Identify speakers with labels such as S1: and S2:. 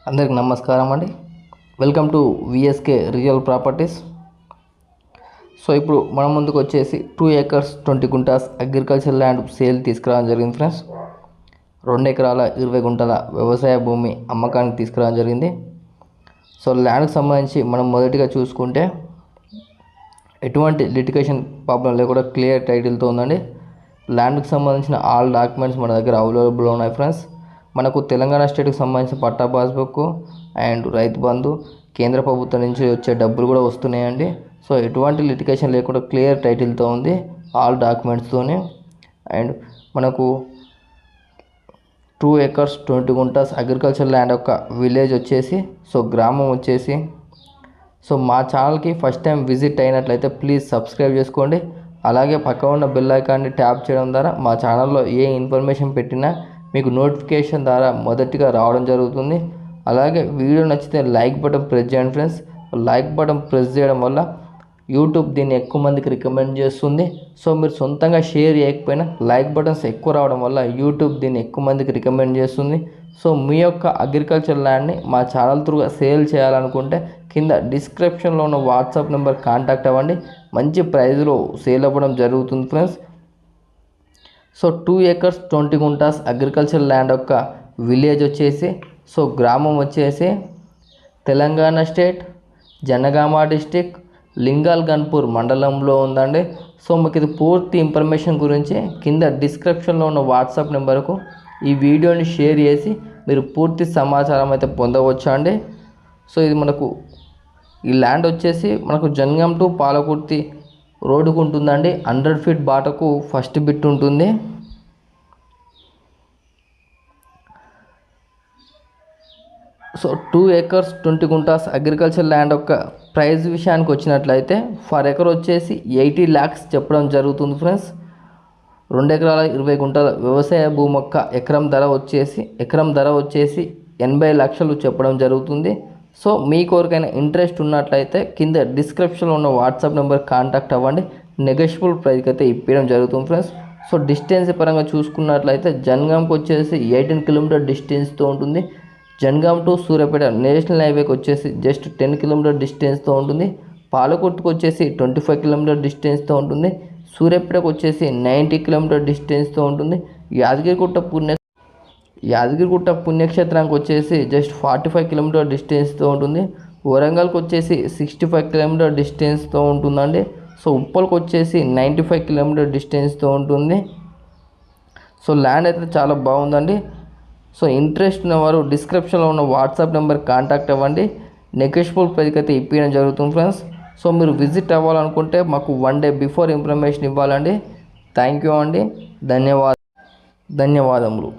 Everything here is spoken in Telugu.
S1: అందరికి నమస్కారం అండి. Welcome to VSK real properties. So ఇప్పుడు మన ముందుకు వచ్చేసి 2 acres 20 guntas agriculture land sale తీసుకురావడం జరిగింది ఫ్రెండ్స్. 2 ఎకరాల 20 గుంటల వ్యవసాయ భూమి అమ్మకానికి తీసుకురావడం జరిగింది. సో ల్యాండ్కి సంబంధించి మనం మొదటిగా చూసుకుంటే ఎటువంటి లిటిగేషన్ ప్రాబ్లం లేకుండా క్లియర్ టైటిల్తో ఉందండి. ల్యాండ్కి సంబంధించిన ఆల్ డాక్యుమెంట్స్ మన దగ్గర అవైలబుల్ ఉన్నాయి ఫ్రెండ్స్. మనకు తెలంగాణ స్టేట్కి సంబంధించిన పట్టా పాస్బుక్ అండ్ రైతు బంధు కేంద్ర ప్రభుత్వం నుంచి వచ్చే డబ్బులు కూడా వస్తున్నాయండి. సో ఎటువంటి లిటిగేషన్ లేకుండా క్లియర్ టైటిల్తో ఉంది, ఆల్ డాక్యుమెంట్స్తోనే. అండ్ మనకు 2 acres 20 గుంటాస్ అగ్రికల్చర్ ల్యాండ్ యొక్క విలేజ్ వచ్చేసి, సో గ్రామం వచ్చేసి, సో మా ఛానల్కి ఫస్ట్ టైం విజిట్ అయినట్లయితే ప్లీజ్ సబ్స్క్రైబ్ చేసుకోండి. అలాగే పక్క ఉన్న బెల్ ఐకాన్ని ట్యాప్ చేయడం ద్వారా మా ఛానల్లో ఏ ఇన్ఫర్మేషన్ పెట్టినా మీకు నోటిఫికేషన్ ద్వారా మొదటిగా రావడం జరుగుతుంది. అలాగే వీడియో నచ్చితే లైక్ బటన్ ప్రెస్ చేయండి ఫ్రెండ్స్. లైక్ బటన్ ప్రెస్ చేయడం వల్ల యూట్యూబ్ దీన్ని ఎక్కువ మందికి రికమెండ్ చేస్తుంది. సో మీరు సొంతంగా షేర్ చేయకపోయినా లైక్ బటన్స్ ఎక్కువ రావడం వల్ల యూట్యూబ్ దీన్ని ఎక్కువ మందికి రికమెండ్ చేస్తుంది. సో మీ యొక్క అగ్రికల్చర్ ల్యాండ్ని మా ఛానల్ త్రూగా సేల్ చేయాలనుకుంటే కింద డిస్క్రిప్షన్లో ఉన్న వాట్సాప్ నెంబర్ కాంటాక్ట్ అవ్వండి. మంచి ప్రైజ్లో సేల్ అవ్వడం జరుగుతుంది friends. So 2 acres 20 guntas agriculture land యొక్క విలేజ్ వచ్చేసి, సో గ్రామం వచ్చేసి తెలంగాణ స్టేట్ జనగామ డిస్టిక్ లింగాల్ గన్పూర్ మండలంలో ఉందండి. సో మీకు ఇది పూర్తి ఇన్ఫర్మేషన్ గురించి కింద డిస్క్రిప్షన్లో ఉన్న వాట్సాప్ నెంబర్కు ఈ వీడియోని షేర్ చేసి మీరు పూర్తి సమాచారం అయితే పొందవచ్చు అండి. సో ఇది మనకు ఈ ల్యాండ్ వచ్చేసి మనకు జనగాం టు పాలకుర్తి రోడ్డుకు ఉంటుందండి. 100 feet బాటకు ఫస్ట్ బిట్ ఉంటుంది. So 2 acres 20 guntas agriculture land యొక్క ప్రైస్ విషయానికి వచ్చినట్లయితే ఫర్ ఎకర్ వచ్చేసి 80 lakhs చెప్పడం జరుగుతుంది ఫ్రెండ్స్. 2 ఎకరాల 20 గుంటల వ్యవసాయ భూమి యొక్క ఎకరం ధర వచ్చేసి 80 లక్షలు చెప్పడం జరుగుతుంది. సో మీ కోరికైనా ఇంట్రెస్ట్ ఉన్నట్లయితే కింద డిస్క్రిప్షన్లో ఉన్న వాట్సాప్ నెంబర్ కాంటాక్ట్ అవ్వండి. నెగోషియబుల్ ప్రైస్కి అయితే ఇప్పడం జరుగుతుంది ఫ్రెండ్స్. సో డిస్టెన్స్ పరంగా చూసుకున్నట్లయితే జనగాంకి వచ్చేసి 18 km డిస్టెన్స్తో ఉంటుంది. జనగాం టు సూర్యాపేట నేషనల్ హైవేకి వచ్చేసి జస్ట్ 10 km డిస్టెన్స్తో ఉంటుంది. పాలకుర్తికి వచ్చేసి 25 km డిస్టెన్స్తో ఉంటుంది. సూర్యాపేటకు వచ్చేసి 90 km డిస్టెన్స్తో ఉంటుంది. యాదగిరిగుట్ట పుణ్యక్షేత్రానికి వచ్చేసి జస్ట్ 45 km డిస్టెన్స్తో ఉంటుంది. వరంగల్కి వచ్చేసి 65 km డిస్టెన్స్తో ఉంటుందండి. సో ఉప్పల్కి వచ్చేసి 95 km డిస్టెన్స్తో ఉంటుంది. సో ల్యాండ్ అయితే చాలా బాగుందండి. సో ఇంట్రెస్ట్ ఉన్నవారు డిస్క్రిప్షన్లో ఉన్న వాట్సాప్ నెంబర్ కాంటాక్ట్ అవ్వండి. నెగోషియబుల్ ప్రైస్కి అయితే ఇప్పడం జరుగుతుంది ఫ్రెండ్స్. సో మీరు విజిట్ అవ్వాలనుకుంటే మాకు 1 day బిఫోర్ ఇన్ఫర్మేషన్ ఇవ్వాలండి. థ్యాంక్ యూ అండి. ధన్యవాదములు.